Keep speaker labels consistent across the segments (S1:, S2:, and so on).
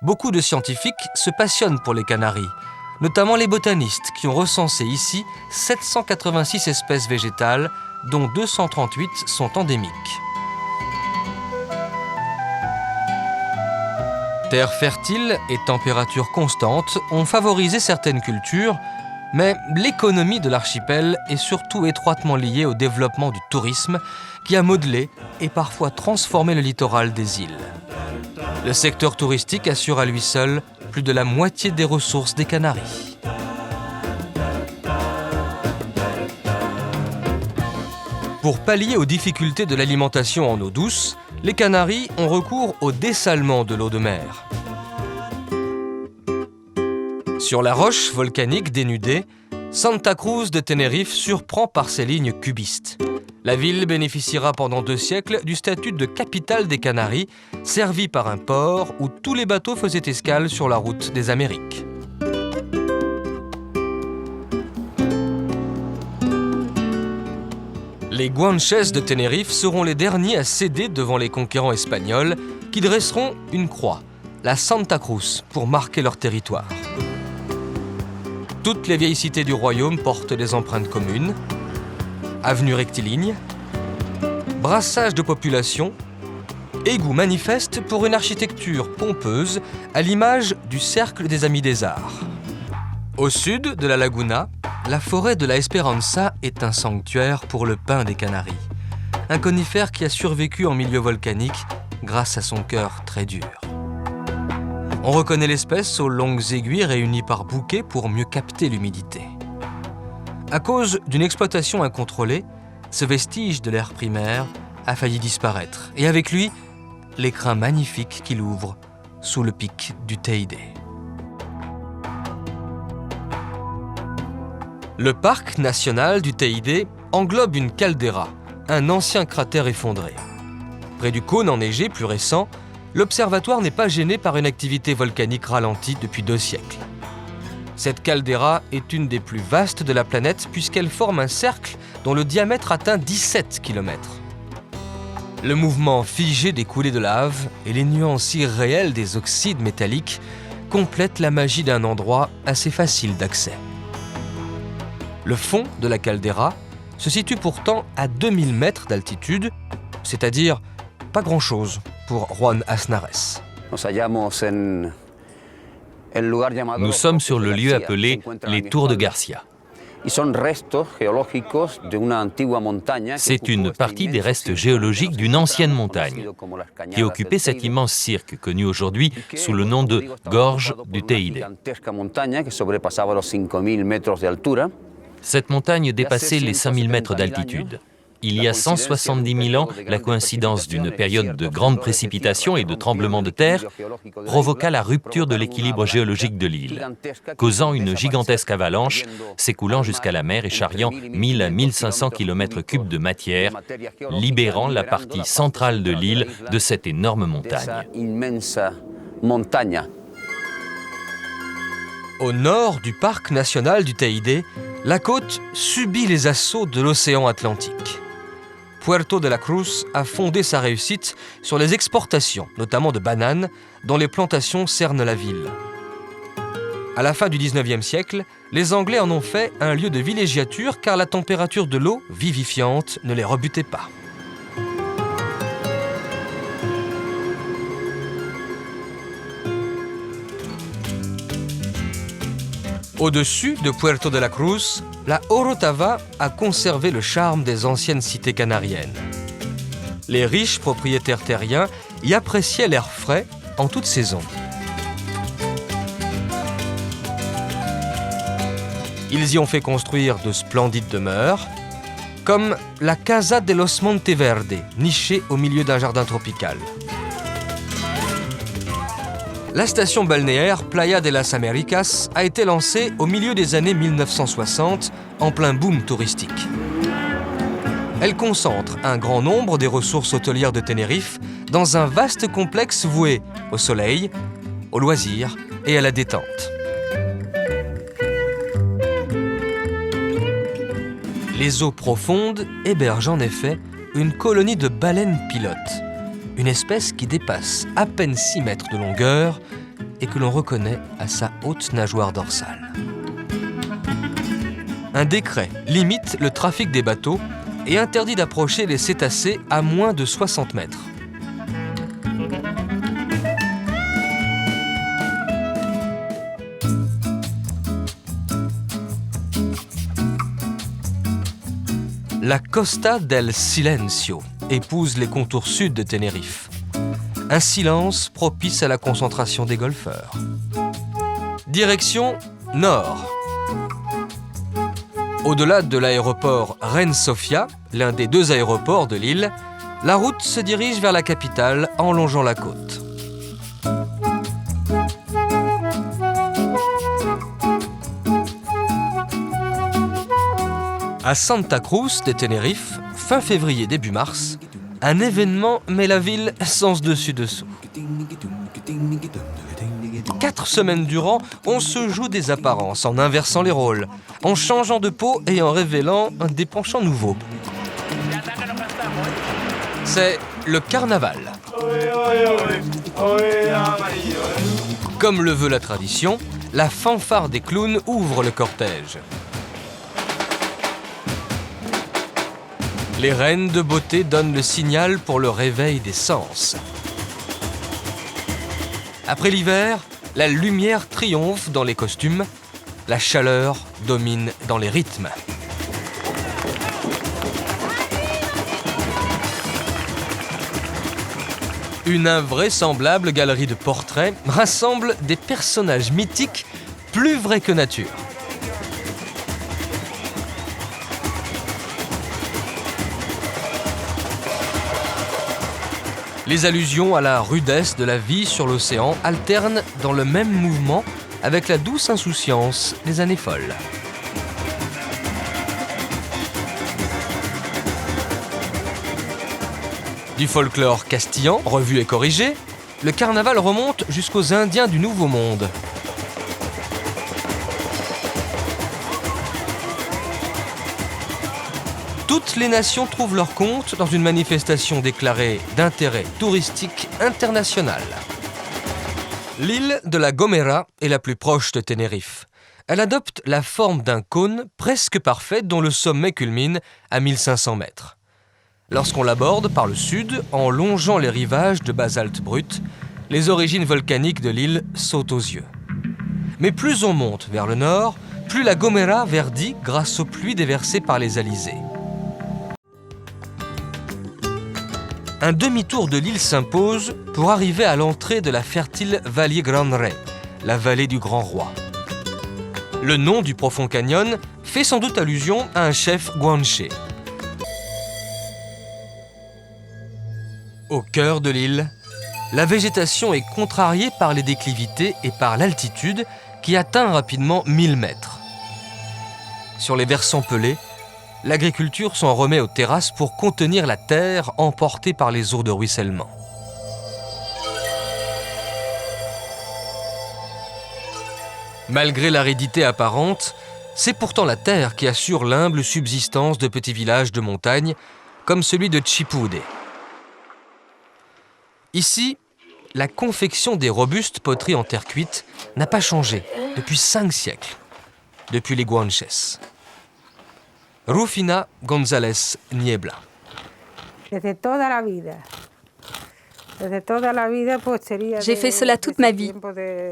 S1: Beaucoup de scientifiques se passionnent pour les Canaries, notamment les botanistes qui ont recensé ici 786 espèces végétales, dont 238 sont endémiques. Terre fertile et température constante ont favorisé certaines cultures, mais l'économie de l'archipel est surtout étroitement liée au développement du tourisme qui a modelé et parfois transformé le littoral des îles. Le secteur touristique assure à lui seul plus de la moitié des ressources des Canaries. Pour pallier aux difficultés de l'alimentation en eau douce, les Canaries ont recours au dessalement de l'eau de mer. Sur la roche volcanique dénudée, Santa Cruz de Tenerife surprend par ses lignes cubistes. La ville bénéficiera pendant 2 siècles du statut de capitale des Canaries, servi par un port où tous les bateaux faisaient escale sur la route des Amériques. Les Guanches de Tenerife seront les derniers à céder devant les conquérants espagnols qui dresseront une croix, la Santa Cruz, pour marquer leur territoire. Toutes les vieilles cités du royaume portent des empreintes communes. Avenues rectilignes, brassage de population, égouts manifestes pour une architecture pompeuse à l'image du Cercle des Amis des Arts. Au sud de la laguna, la forêt de la Esperanza est un sanctuaire pour le pin des Canaries, un conifère qui a survécu en milieu volcanique grâce à son cœur très dur. On reconnaît l'espèce aux longues aiguilles réunies par bouquets pour mieux capter l'humidité. À cause d'une exploitation incontrôlée, ce vestige de l'ère primaire a failli disparaître, et avec lui, l'écrin magnifique qu'il ouvre sous le pic du Teide. Le parc national du Teide englobe une caldeira, un ancien cratère effondré. Près du cône enneigé plus récent, l'observatoire n'est pas gêné par une activité volcanique ralentie depuis 2 siècles. Cette caldeira est une des plus vastes de la planète puisqu'elle forme un cercle dont le diamètre atteint 17 km. Le mouvement figé des coulées de lave et les nuances irréelles des oxydes métalliques complètent la magie d'un endroit assez facile d'accès. Le fond de la caldeira se situe pourtant à 2000 mètres d'altitude, c'est-à-dire pas grand-chose pour Juan Aznares.
S2: Nous sommes sur le lieu appelé les Tours de Garcia. C'est une partie des restes géologiques d'une ancienne montagne qui occupait cet immense cirque connu aujourd'hui sous le nom de Gorge du Teide. Cette montagne dépassait les 5000 mètres d'altitude. Il y a 170 000 ans, la coïncidence d'une période de grandes précipitations et de tremblements de terre provoqua la rupture de l'équilibre géologique de l'île, causant une gigantesque avalanche s'écoulant jusqu'à la mer et charriant 1000 à 1500 km3 de matière, libérant la partie centrale de l'île de cette énorme montagne.
S1: Au nord du parc national du Teide, la côte subit les assauts de l'océan Atlantique. Puerto de la Cruz a fondé sa réussite sur les exportations, notamment de bananes, dont les plantations cernent la ville. À la fin du XIXe siècle, les Anglais en ont fait un lieu de villégiature car la température de l'eau, vivifiante, ne les rebutait pas. Au-dessus de Puerto de la Cruz, la Orotava a conservé le charme des anciennes cités canariennes. Les riches propriétaires terriens y appréciaient l'air frais en toute saison. Ils y ont fait construire de splendides demeures, comme la Casa de los Monteverde, nichée au milieu d'un jardin tropical. La station balnéaire Playa de las Américas a été lancée au milieu des années 1960, en plein boom touristique. Elle concentre un grand nombre des ressources hôtelières de Tenerife dans un vaste complexe voué au soleil, aux loisirs et à la détente. Les eaux profondes hébergent en effet une colonie de baleines pilotes, une espèce qui dépasse à peine 6 mètres de longueur et que l'on reconnaît à sa haute nageoire dorsale. Un décret limite le trafic des bateaux et interdit d'approcher les cétacés à moins de 60 mètres. La Costa del Silencio épouse les contours sud de Tenerife. Un silence propice à la concentration des golfeurs. Direction nord. Au-delà de l'aéroport Reine Sofia, l'un des 2 aéroports de l'île, la route se dirige vers la capitale en longeant la côte. À Santa Cruz de Tenerife, fin février, début mars, un événement met la ville sens dessus-dessous. 4 semaines durant, on se joue des apparences en inversant les rôles, en changeant de peau et en révélant des penchants nouveaux. C'est le carnaval. Comme le veut la tradition, la fanfare des clowns ouvre le cortège. Les reines de beauté donnent le signal pour le réveil des sens. Après l'hiver, la lumière triomphe dans les costumes, la chaleur domine dans les rythmes. Une invraisemblable galerie de portraits rassemble des personnages mythiques plus vrais que nature. Les allusions à la rudesse de la vie sur l'océan alternent dans le même mouvement avec la douce insouciance des années folles. Du folklore castillan, revu et corrigé, le carnaval remonte jusqu'aux Indiens du Nouveau Monde. Toutes les nations trouvent leur compte dans une manifestation déclarée d'intérêt touristique international. L'île de la Gomera est la plus proche de Tenerife. Elle adopte la forme d'un cône presque parfait dont le sommet culmine à 1500 mètres. Lorsqu'on l'aborde par le sud, en longeant les rivages de basalte brut, les origines volcaniques de l'île sautent aux yeux. Mais plus on monte vers le nord, plus la Gomera verdit grâce aux pluies déversées par les alizés. Un demi-tour de l'île s'impose pour arriver à l'entrée de la fertile Valle Gran Rey, la vallée du Grand Roi. Le nom du profond canyon fait sans doute allusion à un chef guanche. Au cœur de l'île, la végétation est contrariée par les déclivités et par l'altitude qui atteint rapidement 1000 mètres. Sur les versants pelés, l'agriculture s'en remet aux terrasses pour contenir la terre emportée par les eaux de ruissellement. Malgré l'aridité apparente, c'est pourtant la terre qui assure l'humble subsistance de petits villages de montagne, comme celui de Chipoude. Ici, la confection des robustes poteries en terre cuite n'a pas changé depuis 5 siècles, depuis les Guanches. Rufina González Niebla.
S3: J'ai fait cela toute ma vie.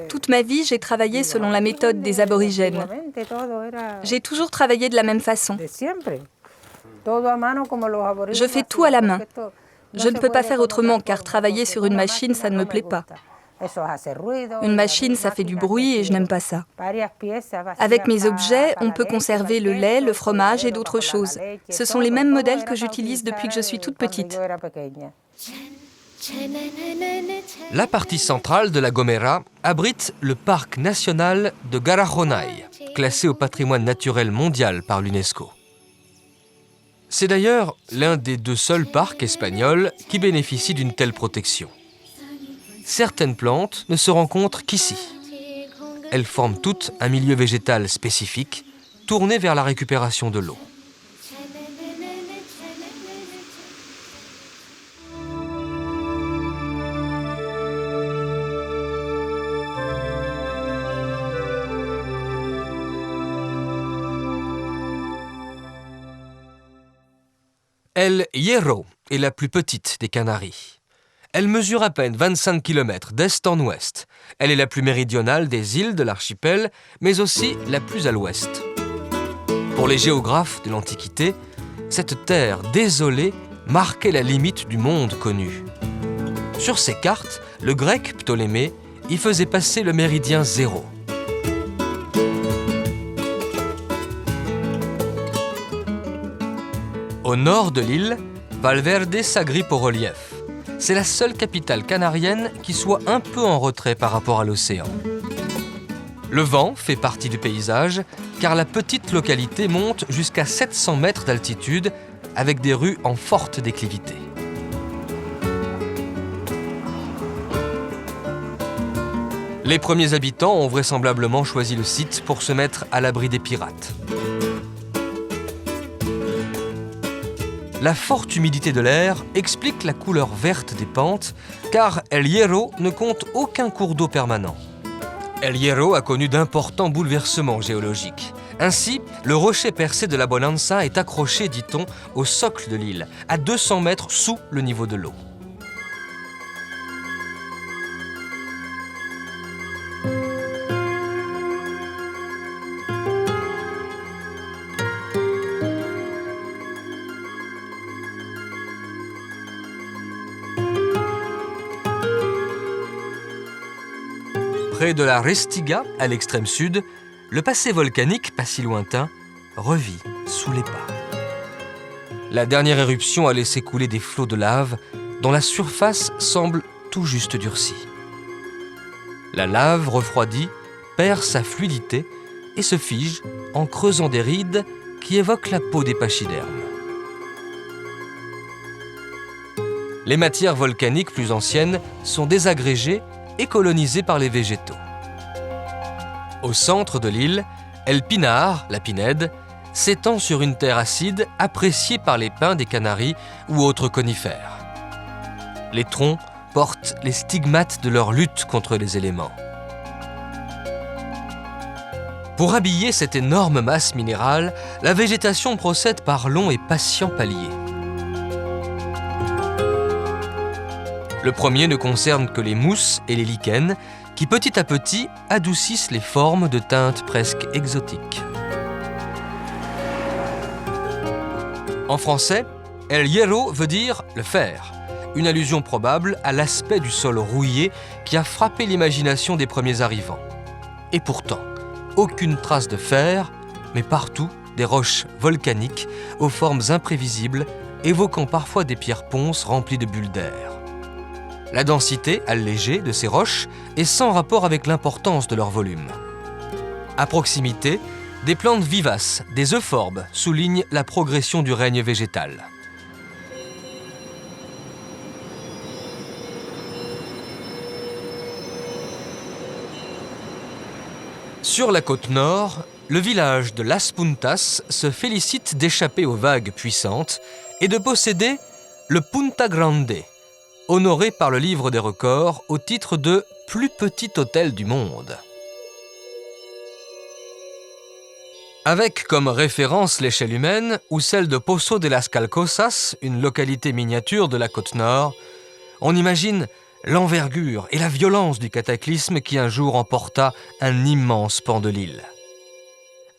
S3: Toute ma vie, j'ai travaillé selon la méthode des aborigènes. J'ai toujours travaillé de la même façon. Je fais tout à la main. Je ne peux pas faire autrement car travailler sur une machine, ça ne me plaît pas. Une machine, ça fait du bruit et je n'aime pas ça. Avec mes objets, on peut conserver le lait, le fromage et d'autres choses. Ce sont les mêmes modèles que j'utilise depuis que je suis toute petite.
S1: La partie centrale de la Gomera abrite le parc national de Garajonay, classé au patrimoine naturel mondial par l'UNESCO. C'est d'ailleurs l'un des 2 seuls parcs espagnols qui bénéficient d'une telle protection. Certaines plantes ne se rencontrent qu'ici. Elles forment toutes un milieu végétal spécifique, tourné vers la récupération de l'eau. El Hierro est la plus petite des Canaries. Elle mesure à peine 25 km d'est en ouest. Elle est la plus méridionale des îles de l'archipel, mais aussi la plus à l'ouest. Pour les géographes de l'Antiquité, cette terre désolée marquait la limite du monde connu. Sur ces cartes, le grec Ptolémée y faisait passer le méridien zéro. Au nord de l'île, Valverde s'agrippe au relief. C'est la seule capitale canarienne qui soit un peu en retrait par rapport à l'océan. Le vent fait partie du paysage, car la petite localité monte jusqu'à 700 mètres d'altitude avec des rues en forte déclivité. Les premiers habitants ont vraisemblablement choisi le site pour se mettre à l'abri des pirates. La forte humidité de l'air explique la couleur verte des pentes, car El Hierro ne compte aucun cours d'eau permanent. El Hierro a connu d'importants bouleversements géologiques. Ainsi, le rocher percé de la Bonanza est accroché, dit-on, au socle de l'île, à 200 mètres sous le niveau de l'eau. Près de la Restiga, à l'extrême sud, le passé volcanique, pas si lointain, revit sous les pas. La dernière éruption a laissé couler des flots de lave dont la surface semble tout juste durcie. La lave refroidie perd sa fluidité et se fige en creusant des rides qui évoquent la peau des pachydermes. Les matières volcaniques plus anciennes sont désagrégées et colonisées par les végétaux. Au centre de l'île, El Pinar, la pinède, s'étend sur une terre acide appréciée par les pins des Canaries ou autres conifères. Les troncs portent les stigmates de leur lutte contre les éléments. Pour habiller cette énorme masse minérale, la végétation procède par longs et patients paliers. Le premier ne concerne que les mousses et les lichens qui petit à petit adoucissent les formes de teintes presque exotiques. En français, El Hierro veut dire « le fer », une allusion probable à l'aspect du sol rouillé qui a frappé l'imagination des premiers arrivants. Et pourtant, aucune trace de fer, mais partout des roches volcaniques aux formes imprévisibles, évoquant parfois des pierres ponces remplies de bulles d'air. La densité allégée de ces roches est sans rapport avec l'importance de leur volume. À proximité, des plantes vivaces, des euphorbes, soulignent la progression du règne végétal. Sur la côte nord, le village de Las Puntas se félicite d'échapper aux vagues puissantes et de posséder le Punta Grande, honoré par le livre des records au titre de « plus petit hôtel du monde ». Avec comme référence l'échelle humaine ou celle de Pozo de las Calcosas, une localité miniature de la côte nord, on imagine l'envergure et la violence du cataclysme qui un jour emporta un immense pan de l'île.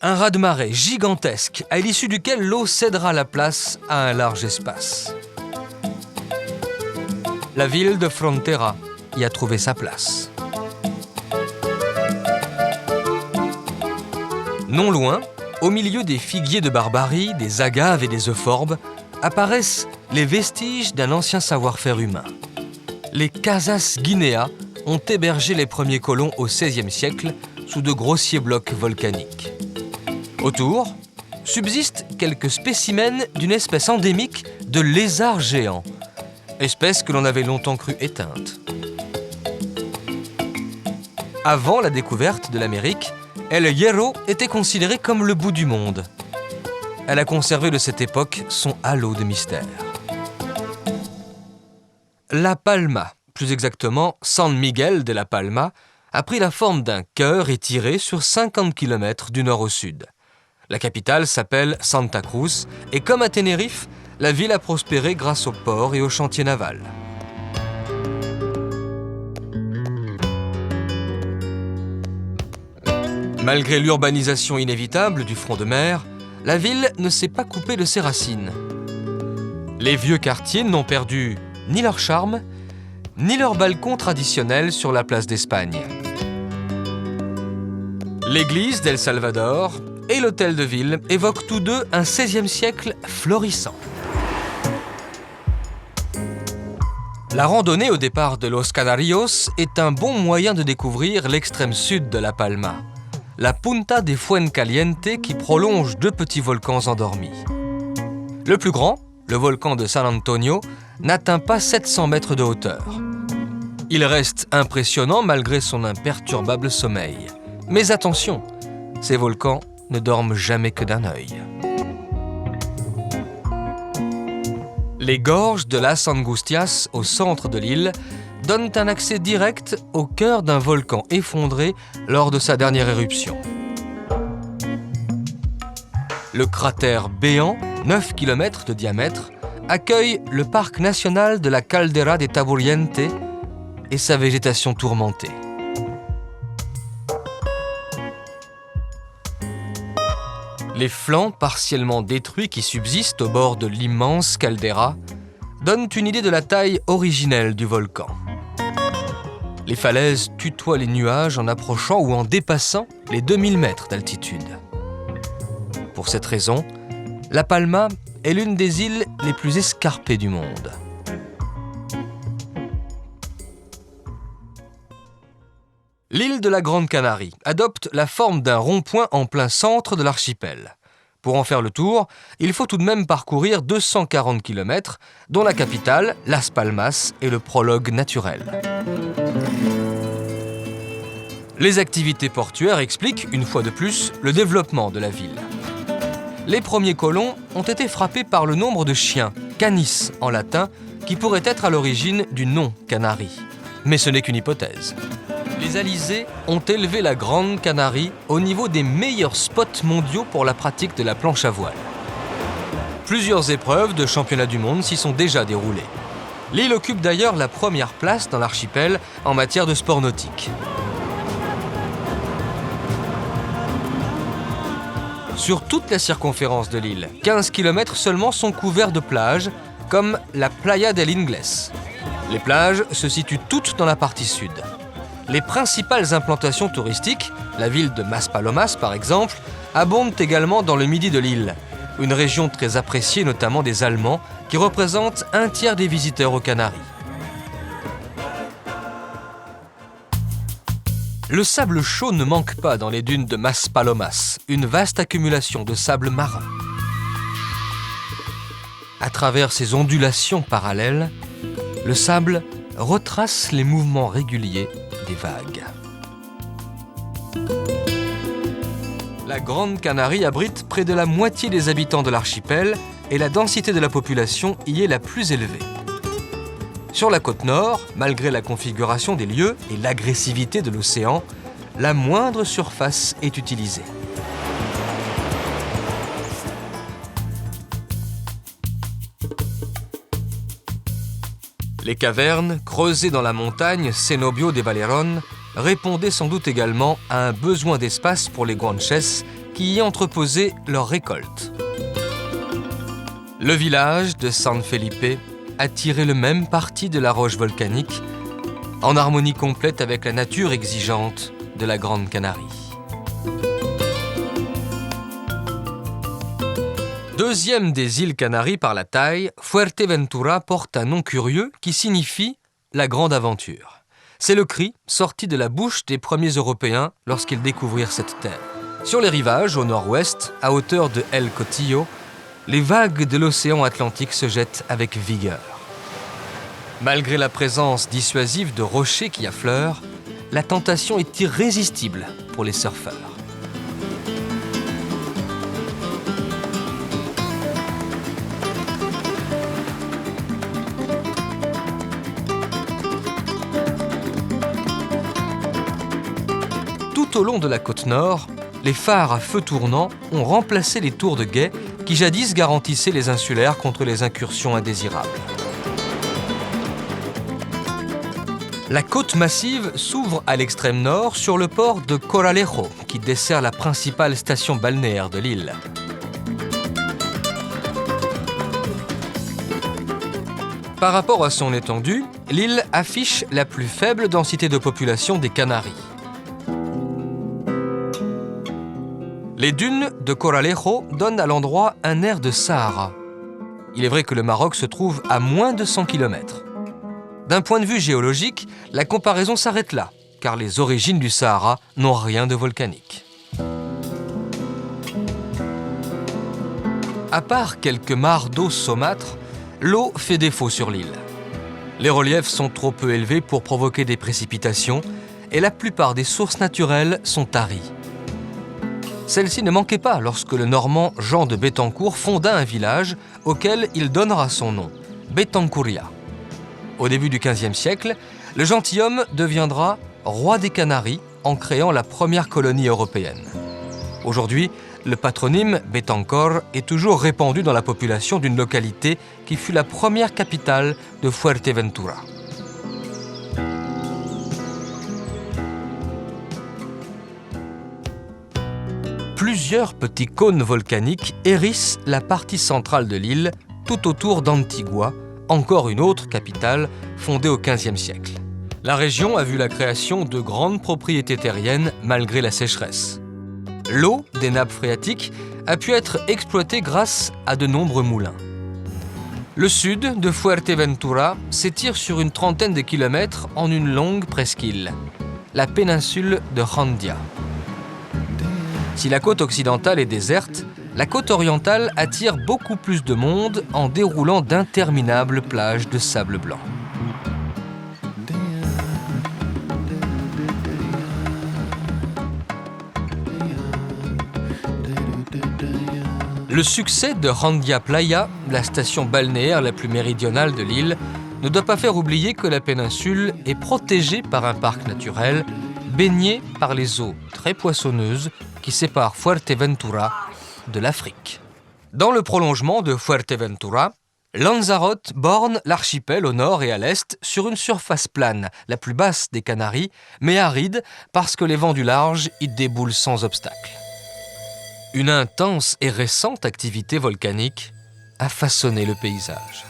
S1: Un raz-de-marée gigantesque à l'issue duquel l'eau cédera la place à un large espace. La ville de Frontera y a trouvé sa place. Non loin, au milieu des figuiers de Barbarie, des agaves et des euphorbes, apparaissent les vestiges d'un ancien savoir-faire humain. Les Casas Guinea ont hébergé les premiers colons au XVIe siècle sous de grossiers blocs volcaniques. Autour, subsistent quelques spécimens d'une espèce endémique de lézard géant, espèce que l'on avait longtemps cru éteinte. Avant la découverte de l'Amérique, El Hierro était considérée comme le bout du monde. Elle a conservé de cette époque son halo de mystère. La Palma, plus exactement San Miguel de la Palma, a pris la forme d'un cœur étiré sur 50 km du nord au sud. La capitale s'appelle Santa Cruz et comme à Tenerife, la ville a prospéré grâce aux ports et aux chantiers navals. Malgré l'urbanisation inévitable du front de mer, la ville ne s'est pas coupée de ses racines. Les vieux quartiers n'ont perdu ni leur charme, ni leur balcon traditionnel sur la place d'Espagne. L'église d'El Salvador et l'hôtel de ville évoquent tous deux un XVIe siècle florissant. La randonnée au départ de Los Canarios est un bon moyen de découvrir l'extrême sud de La Palma, la Punta de Fuencaliente qui prolonge deux petits volcans endormis. Le plus grand, le volcan de San Antonio, n'atteint pas 700 mètres de hauteur. Il reste impressionnant malgré son imperturbable sommeil. Mais attention, ces volcans ne dorment jamais que d'un œil. Les gorges de Las Angustias, au centre de l'île, donnent un accès direct au cœur d'un volcan effondré lors de sa dernière éruption. Le cratère béant, 9 km de diamètre, accueille le parc national de la Caldera de Taburiente et sa végétation tourmentée. Les flancs partiellement détruits qui subsistent au bord de l'immense caldeira donnent une idée de la taille originelle du volcan. Les falaises tutoient les nuages en approchant ou en dépassant les 2000 mètres d'altitude. Pour cette raison, La Palma est l'une des îles les plus escarpées du monde. L'île de la Grande Canarie adopte la forme d'un rond-point en plein centre de l'archipel. Pour en faire le tour, il faut tout de même parcourir 240 km, dont la capitale, Las Palmas, est le prologue naturel. Les activités portuaires expliquent, une fois de plus, le développement de la ville. Les premiers colons ont été frappés par le nombre de chiens, canis en latin, qui pourrait être à l'origine du nom Canarie. Mais ce n'est qu'une hypothèse. Les alizés ont élevé la Grande Canarie au niveau des meilleurs spots mondiaux pour la pratique de la planche à voile. Plusieurs épreuves de championnat du monde s'y sont déjà déroulées. L'île occupe d'ailleurs la première place dans l'archipel en matière de sport nautique. Sur toute la circonférence de l'île, 15 km seulement sont couverts de plages, comme la Playa del Ingles. Les plages se situent toutes dans la partie sud. Les principales implantations touristiques, la ville de Maspalomas par exemple, abondent également dans le midi de l'île, une région très appréciée notamment des Allemands, qui représente un tiers des visiteurs aux Canaries. Le sable chaud ne manque pas dans les dunes de Maspalomas, une vaste accumulation de sable marin. À travers ces ondulations parallèles, le sable retrace les mouvements réguliers des vagues. La Grande Canarie abrite près de la moitié des habitants de l'archipel et la densité de la population y est la plus élevée. Sur la côte nord, malgré la configuration des lieux et l'agressivité de l'océan, la moindre surface est utilisée. Les cavernes, creusées dans la montagne Cenobio de Valerón, répondaient sans doute également à un besoin d'espace pour les guanches qui y entreposaient leurs récoltes. Le village de San Felipe a tiré le même parti de la roche volcanique, en harmonie complète avec la nature exigeante de la Grande Canarie. Deuxième des îles Canaries par la taille, Fuerteventura porte un nom curieux qui signifie « la grande aventure ». C'est le cri sorti de la bouche des premiers Européens lorsqu'ils découvrirent cette terre. Sur les rivages, au nord-ouest, à hauteur de El Cotillo, les vagues de l'océan Atlantique se jettent avec vigueur. Malgré la présence dissuasive de rochers qui affleurent, la tentation est irrésistible pour les surfeurs. Tout au long de la côte nord, les phares à feu tournant ont remplacé les tours de guet qui jadis garantissait les insulaires contre les incursions indésirables. La côte massive s'ouvre à l'extrême nord sur le port de Coralejo, qui dessert la principale station balnéaire de l'île. Par rapport à son étendue, l'île affiche la plus faible densité de population des Canaries. Les dunes de Coralejo donnent à l'endroit un air de Sahara. Il est vrai que le Maroc se trouve à moins de 100 km. D'un point de vue géologique, la comparaison s'arrête là, car les origines du Sahara n'ont rien de volcanique. À part quelques mares d'eau saumâtre, l'eau fait défaut sur l'île. Les reliefs sont trop peu élevés pour provoquer des précipitations et la plupart des sources naturelles sont taries. Celle-ci ne manquait pas lorsque le Normand Jean de Béthencourt fonda un village auquel il donnera son nom, Béthencourria. Au début du XVe siècle, le gentilhomme deviendra roi des Canaries en créant la première colonie européenne. Aujourd'hui, le patronyme Béthencourt est toujours répandu dans la population d'une localité qui fut la première capitale de Fuerteventura. Plusieurs petits cônes volcaniques hérissent la partie centrale de l'île, tout autour d'Antigua, encore une autre capitale fondée au XVe siècle. La région a vu la création de grandes propriétés terriennes malgré la sécheresse. L'eau des nappes phréatiques a pu être exploitée grâce à de nombreux moulins. Le sud de Fuerteventura s'étire sur une trentaine de kilomètres en une longue presqu'île, la péninsule de Jandia. Si la côte occidentale est déserte, la côte orientale attire beaucoup plus de monde en déroulant d'interminables plages de sable blanc. Le succès de Jandia Playa, la station balnéaire la plus méridionale de l'île, ne doit pas faire oublier que la péninsule est protégée par un parc naturel, baigné par les eaux très poissonneuses qui séparent Fuerteventura de l'Afrique. Dans le prolongement de Fuerteventura, Lanzarote borne l'archipel au nord et à l'est sur une surface plane, la plus basse des Canaries, mais aride parce que les vents du large y déboulent sans obstacle. Une intense et récente activité volcanique a façonné le paysage.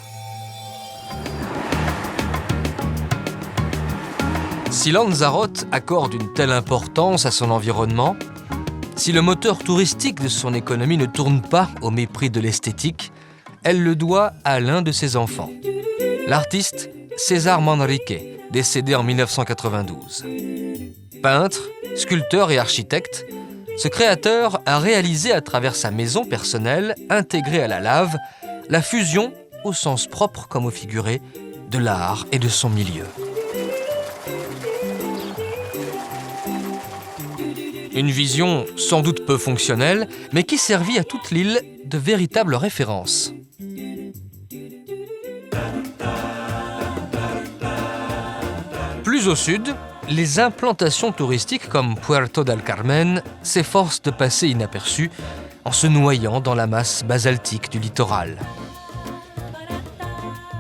S1: Si Lanzarote accorde une telle importance à son environnement, si le moteur touristique de son économie ne tourne pas au mépris de l'esthétique, elle le doit à l'un de ses enfants, l'artiste César Manrique, décédé en 1992. Peintre, sculpteur et architecte, ce créateur a réalisé à travers sa maison personnelle, intégrée à la lave, la fusion, au sens propre comme au figuré, de l'art et de son milieu. Une vision sans doute peu fonctionnelle, mais qui servit à toute l'île de véritable référence. Plus au sud, les implantations touristiques comme Puerto del Carmen s'efforcent de passer inaperçues en se noyant dans la masse basaltique du littoral.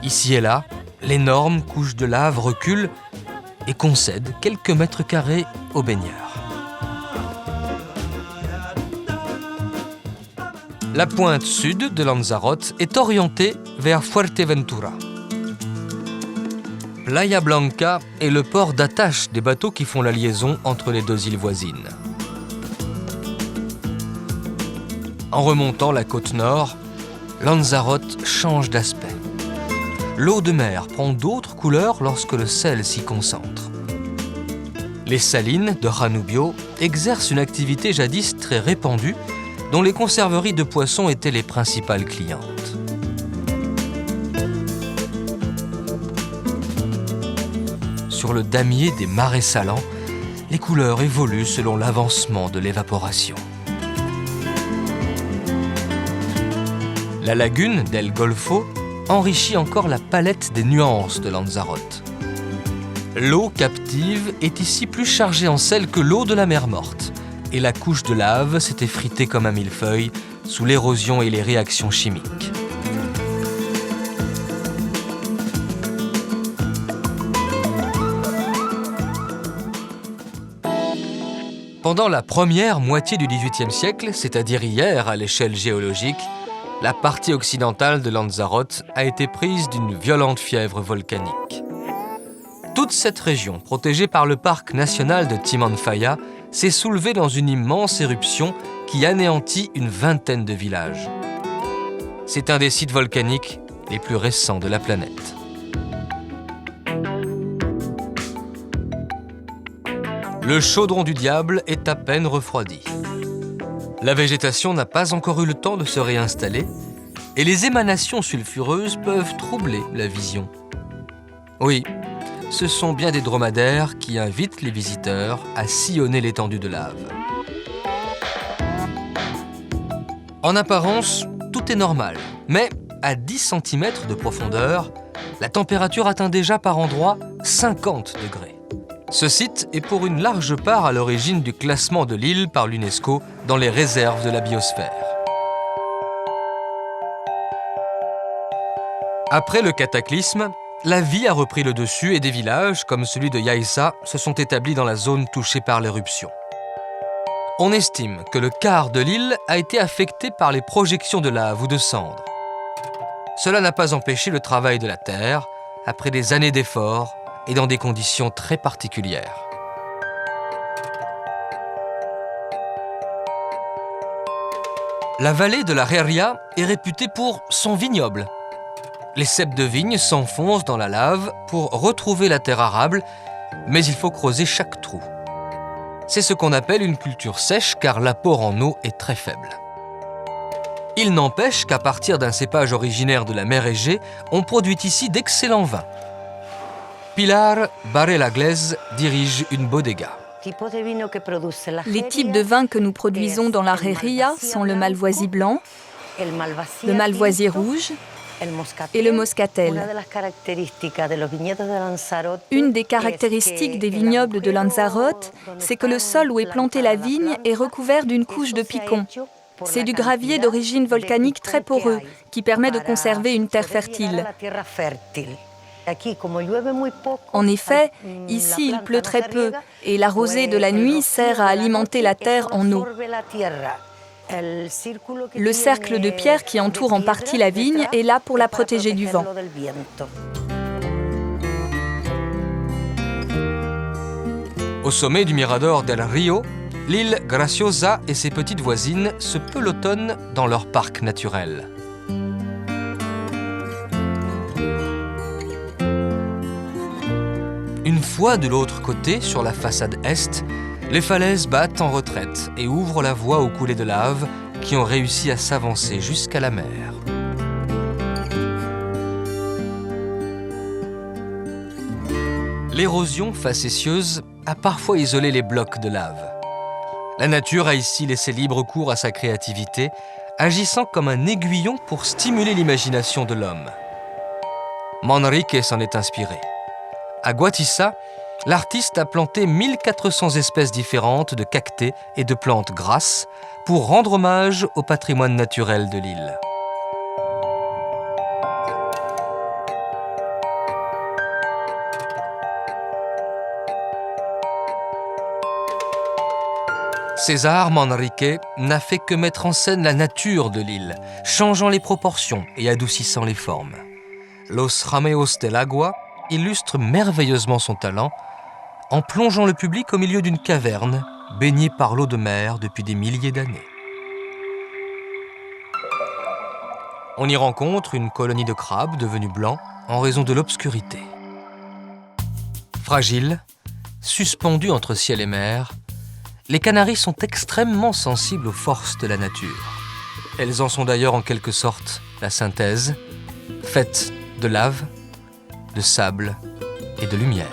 S1: Ici et là, l'énorme couche de lave recule et concède quelques mètres carrés aux baigneurs. La pointe sud de Lanzarote est orientée vers Fuerteventura. Playa Blanca est le port d'attache des bateaux qui font la liaison entre les deux îles voisines. En remontant la côte nord, Lanzarote change d'aspect. L'eau de mer prend d'autres couleurs lorsque le sel s'y concentre. Les salines de Janubio exercent une activité jadis très répandue, dont les conserveries de poissons étaient les principales clientes. Sur le damier des marais salants, les couleurs évoluent selon l'avancement de l'évaporation. La lagune d'El Golfo enrichit encore la palette des nuances de Lanzarote. L'eau captive est ici plus chargée en sel que l'eau de la mer Morte, et la couche de lave s'est effritée comme un millefeuille, sous l'érosion et les réactions chimiques. Pendant la première moitié du XVIIIe siècle, c'est-à-dire hier à l'échelle géologique, la partie occidentale de Lanzarote a été prise d'une violente fièvre volcanique. Toute cette région, protégée par le parc national de Timanfaya, s'est soulevée dans une immense éruption qui anéantit une vingtaine de villages. C'est un des sites volcaniques les plus récents de la planète. Le chaudron du diable est à peine refroidi. La végétation n'a pas encore eu le temps de se réinstaller et les émanations sulfureuses peuvent troubler la vision. Oui, ce sont bien des dromadaires qui invitent les visiteurs à sillonner l'étendue de lave. En apparence, tout est normal, mais à 10 cm de profondeur, la température atteint déjà par endroits 50 degrés. Ce site est pour une large part à l'origine du classement de l'île par l'UNESCO dans les réserves de la biosphère. Après le cataclysme, la vie a repris le dessus et des villages, comme celui de Yaissa, se sont établis dans la zone touchée par l'éruption. On estime que le quart de l'île a été affecté par les projections de lave ou de cendres. Cela n'a pas empêché le travail de la terre, après des années d'efforts, et dans des conditions très particulières. La vallée de la Reria est réputée pour son vignoble. Les ceps de vigne s'enfoncent dans la lave pour retrouver la terre arable, mais il faut creuser chaque trou. C'est ce qu'on appelle une culture sèche car l'apport en eau est très faible. Il n'empêche qu'à partir d'un cépage originaire de la mer Égée, on produit ici d'excellents vins. Pilar Barrelagles dirige une bodega.
S3: Les types de vins que nous produisons dans la Reria sont le malvoisie blanc, le malvoisie rouge et le moscatel. Une des caractéristiques des vignobles de Lanzarote, c'est que le sol où est plantée la vigne est recouvert d'une couche de picon. C'est du gravier d'origine volcanique très poreux qui permet de conserver une terre fertile. En effet, ici il pleut très peu et la rosée de la nuit sert à alimenter la terre en eau. Le cercle de pierre qui entoure en partie la vigne est là pour la protéger du vent.
S1: Au sommet du Mirador del Rio, l'île Graciosa et ses petites voisines se pelotonnent dans leur parc naturel. Une fois de l'autre côté, sur la façade est, les falaises battent en retraite et ouvrent la voie aux coulées de lave qui ont réussi à s'avancer jusqu'à la mer. L'érosion facétieuse a parfois isolé les blocs de lave. La nature a ici laissé libre cours à sa créativité, agissant comme un aiguillon pour stimuler l'imagination de l'homme. Manrique s'en est inspiré. À Guatissa, l'artiste a planté 1400 espèces différentes de cactés et de plantes grasses pour rendre hommage au patrimoine naturel de l'île. César Manrique n'a fait que mettre en scène la nature de l'île, changeant les proportions et adoucissant les formes. Los Rameos del Agua illustre merveilleusement son talent en plongeant le public au milieu d'une caverne baignée par l'eau de mer depuis des milliers d'années. On y rencontre une colonie de crabes devenus blancs en raison de l'obscurité. Fragiles, suspendus entre ciel et mer, les canaris sont extrêmement sensibles aux forces de la nature. Elles en sont d'ailleurs en quelque sorte la synthèse, faite de lave, de sable et de lumière.